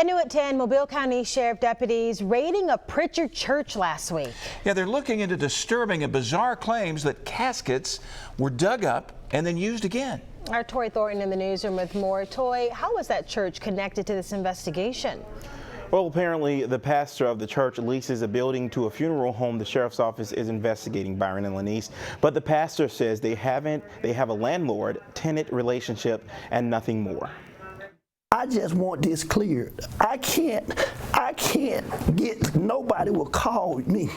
At New at 10, Mobile County Sheriff deputies raiding a Prichard church last week. Yeah, they're looking into disturbing and bizarre claims that caskets were dug up and then used again. Our Toy Thornton in the newsroom with more. Toy, how was that church connected to this investigation? Well, apparently the pastor of the church leases a building to a funeral home. The sheriff's office is investigating Byron and Lanice, but the pastor says they have a landlord-tenant relationship and nothing more. I just want this cleared. I can't get, nobody will call me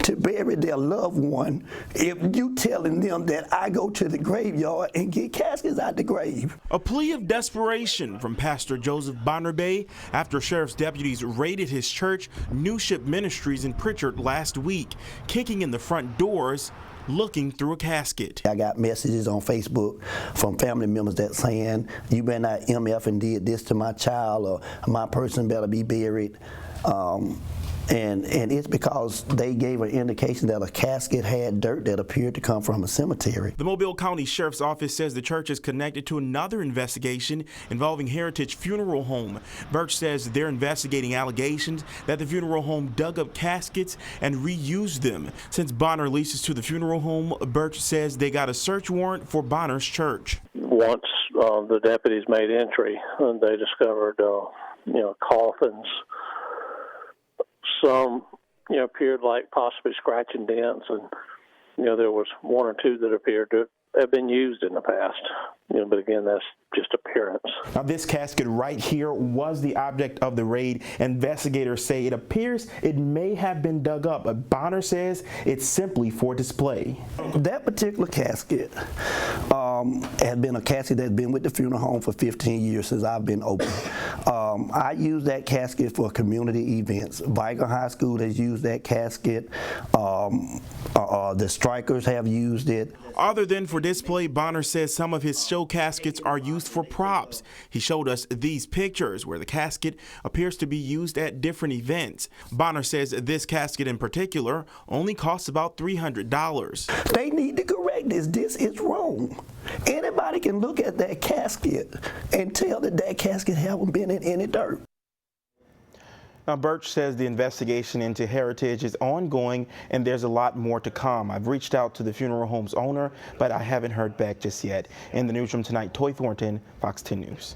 to bury their loved one if you telling them that I go to the graveyard and get caskets out the grave. A plea of desperation from Pastor Joseph Bonnerbay after sheriff's deputies raided his church, New Ship Ministries in Prichard last week, kicking in the front doors, looking through a casket. I got messages on Facebook from family members that saying, you better not MF and did this to my child, or my person better be buried. And it's because they gave an indication that a casket had dirt that appeared to come from a cemetery. The Mobile County Sheriff's Office says the church is connected to another investigation involving Heritage Funeral Home. Birch says they're investigating allegations that the funeral home dug up caskets and reused them. Since Bonner leases to the funeral home, Birch says they got a search warrant for Bonner's church. Once the deputies made entry, they discovered coffins. Some, appeared like possibly scratching dents, and, there was one or two that appeared to have been used in the past. But again, that's just appearance. Now, this casket right here was the object of the raid. Investigators say it appears it may have been dug up, but Bonner says it's simply for display. That particular casket had been a casket that's been with the funeral home for 15 years since I've been open. I use that casket for community events. Vigo High School has used that casket. The strikers have used it. Other than for display, Bonner says some of his show caskets are used for props. He showed us these pictures where the casket appears to be used at different events. Bonner says this casket in particular only costs about $300. They need to correct this. This is wrong. Anybody can look at that casket and tell that that casket haven't been in any dirt. Now, Birch says the investigation into Heritage is ongoing and there's a lot more to come. I've reached out to the funeral home's owner, but I haven't heard back just yet. In the newsroom tonight, Toy Thornton, Fox 10 News.